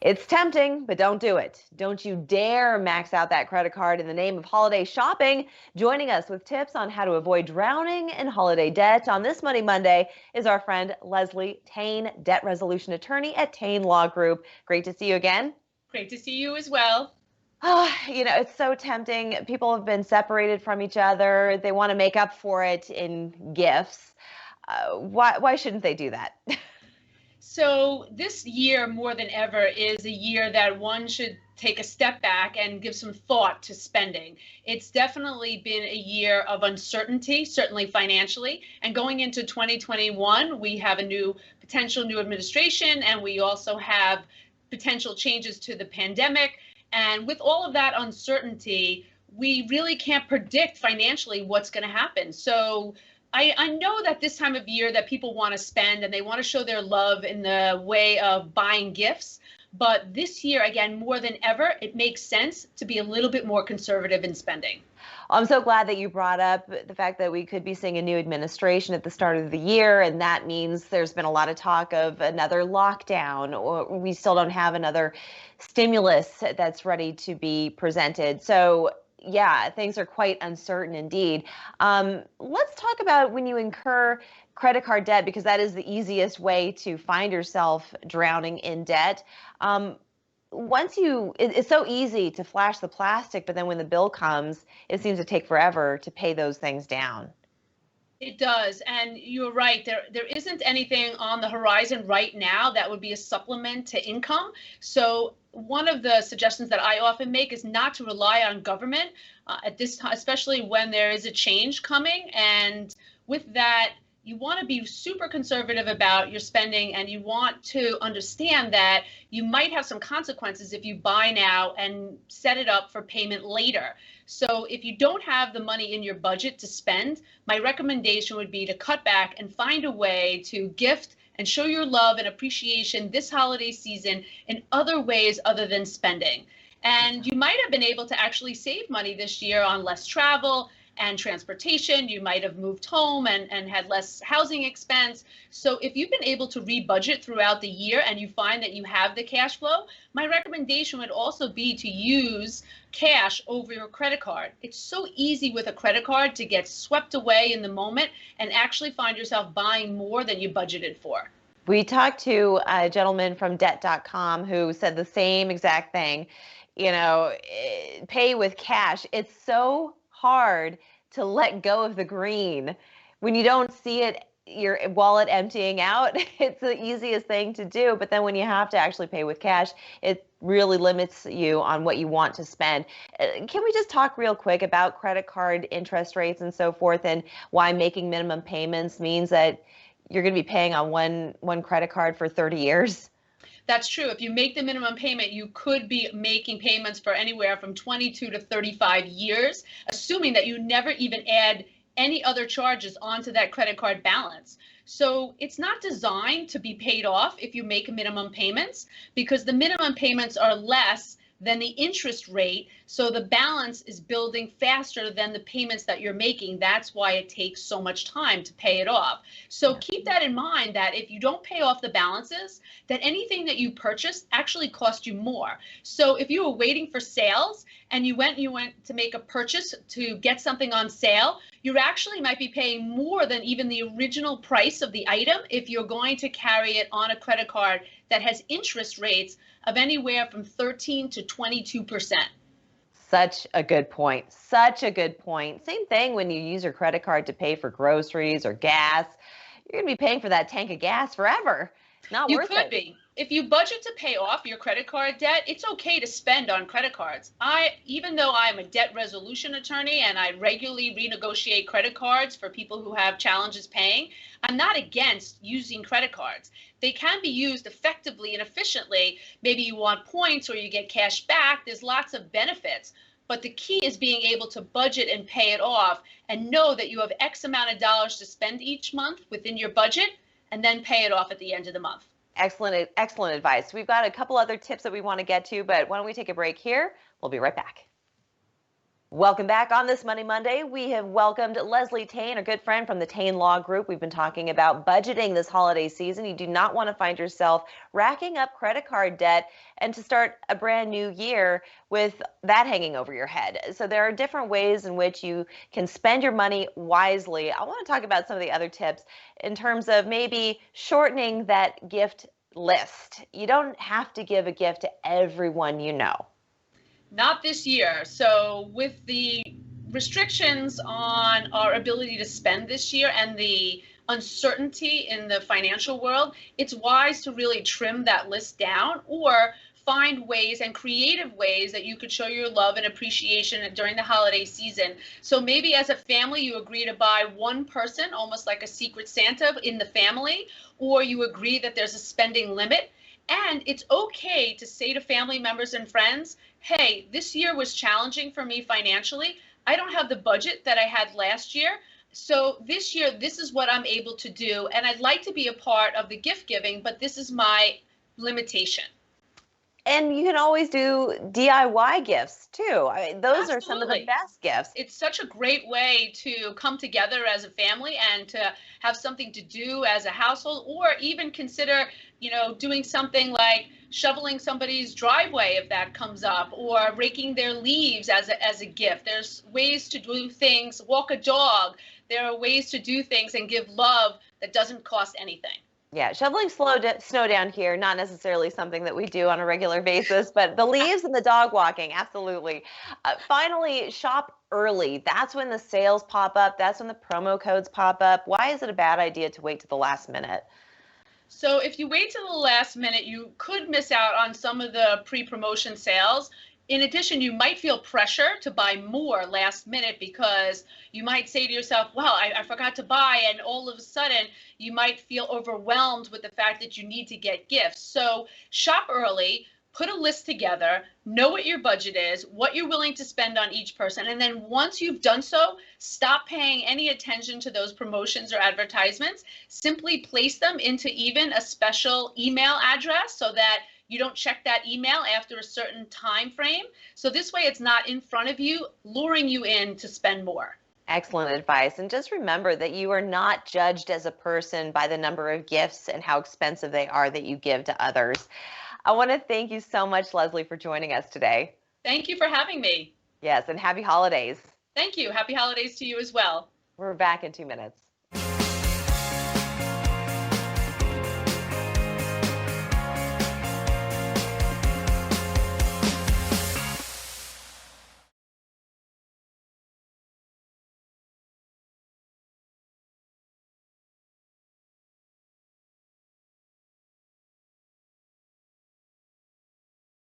It's tempting, but don't do it. Don't you dare max out that credit card in the name of holiday shopping. Joining us with tips on how to avoid drowning in holiday debt on this Money Monday is our friend Leslie Tayne, debt resolution attorney at Tayne Law Group. Great to see you again. Great to see you as well. It's so tempting. People have been separated from each other. They want to make up for it in gifts. Why shouldn't they do that? So this year, more than ever, is a year that one should take a step back and give some thought to spending. It's definitely been a year of uncertainty, certainly financially. And going into 2021, we have a potential new administration, and we also have potential changes to the pandemic. And with all of that uncertainty, we really can't predict financially what's going to happen. So I know that this time of year that people want to spend and they want to show their love in the way of buying gifts. But this year, again, more than ever, it makes sense to be a little bit more conservative in spending. I'm so glad that you brought up the fact that we could be seeing a new administration at the start of the year, and that means there's been a lot of talk of another lockdown, or we still don't have another stimulus that's ready to be presented. So yeah, things are quite uncertain indeed. Let's talk about when you incur credit card debt, because that is the easiest way to find yourself drowning in debt. It's so easy to flash the plastic, but then when the bill comes, it seems to take forever to pay those things down. It does. And you're right. There isn't anything on the horizon right now that would be a supplement to income. So one of the suggestions that I often make is not to rely on government at this time, especially when there is a change coming. And with that, you want to be super conservative about your spending, and you want to understand that you might have some consequences if you buy now and set it up for payment later. So if you don't have the money in your budget to spend, my recommendation would be to cut back and find a way to gift and show your love and appreciation this holiday season in other ways other than spending. And you might have been able to actually save money this year on less travel and transportation. You might have moved home and had less housing expense. So if you've been able to rebudget throughout the year and you find that you have the cash flow, my recommendation would also be to use cash over your credit card. It's so easy with a credit card to get swept away in the moment and actually find yourself buying more than you budgeted for. We talked to a gentleman from debt.com who said the same exact thing. Pay with cash. It's so hard to let go of the green when you don't see it, your wallet emptying out. It's the easiest thing to do, but then when you have to actually pay with cash, it really limits you on what you want to spend. Can we just talk real quick about credit card interest rates and so forth, and why making minimum payments means that you're going to be paying on one credit card for 30 years? That's true. If you make the minimum payment, you could be making payments for anywhere from 22 to 35 years, assuming that you never even add any other charges onto that credit card balance. So it's not designed to be paid off if you make minimum payments, because the minimum payments are less than the interest rate. So the balance is building faster than the payments that you're making. That's why it takes so much time to pay it off. So keep that in mind, that if you don't pay off the balances, that anything that you purchase actually cost you more. So if you were waiting for sales and you went to make a purchase to get something on sale, you actually might be paying more than even the original price of the item if you're going to carry it on a credit card that has interest rates of anywhere from 13 to 22%. Such a good point. Such a good point. Same thing when you use your credit card to pay for groceries or gas. You're going to be paying for that tank of gas forever. Not worth it. You could be. If you budget to pay off your credit card debt, it's okay to spend on credit cards. Even though I'm a debt resolution attorney and I regularly renegotiate credit cards for people who have challenges paying, I'm not against using credit cards. They can be used effectively and efficiently. Maybe you want points or you get cash back. There's lots of benefits. But the key is being able to budget and pay it off and know that you have X amount of dollars to spend each month within your budget, and then pay it off at the end of the month. Excellent advice. We've got a couple other tips that we want to get to, but why don't we take a break here? We'll be right back. Welcome back on this Money Monday. We have welcomed Leslie Tayne, a good friend from the Tayne Law Group. We've been talking about budgeting this holiday season. You do not want to find yourself racking up credit card debt and to start a brand new year with that hanging over your head. So there are different ways in which you can spend your money wisely. I want to talk about some of the other tips in terms of maybe shortening that gift list. You don't have to give a gift to everyone you know. Not this year. So with the restrictions on our ability to spend this year and the uncertainty in the financial world, it's wise to really trim that list down or find ways and creative ways that you could show your love and appreciation during the holiday season. So maybe as a family, you agree to buy one person, almost like a secret Santa in the family, or you agree that there's a spending limit. And it's okay to say to family members and friends, hey, this year was challenging for me financially. I don't have the budget that I had last year. So this year, this is what I'm able to do. And I'd like to be a part of the gift giving, but this is my limitation. And you can always do DIY gifts too. I mean, those Absolutely. are some of the best gifts. It's such a great way to come together as a family and to have something to do as a household, or even consider, doing something like shoveling somebody's driveway if that comes up, or raking their leaves as a gift. There's ways to do things, walk a dog. There are ways to do things and give love that doesn't cost anything. Yeah, shoveling snow down here, not necessarily something that we do on a regular basis, but the leaves and the dog walking, absolutely. Finally, shop early. That's when the sales pop up. That's when the promo codes pop up. Why is it a bad idea to wait to the last minute? So if you wait till the last minute, you could miss out on some of the pre-promotion sales. In addition, you might feel pressure to buy more last minute because you might say to yourself, well, I forgot to buy, and all of a sudden you might feel overwhelmed with the fact that you need to get gifts. So shop early, put a list together, know what your budget is, what you're willing to spend on each person, and then once you've done so, stop paying any attention to those promotions or advertisements. Simply place them into even a special email address so that you don't check that email after a certain time frame. So this way it's not in front of you, luring you in to spend more. Excellent advice. And just remember that you are not judged as a person by the number of gifts and how expensive they are that you give to others. I want to thank you so much, Leslie, for joining us today. Thank you for having me. Yes, and happy holidays. Thank you. Happy holidays to you as well. We're back in 2 minutes.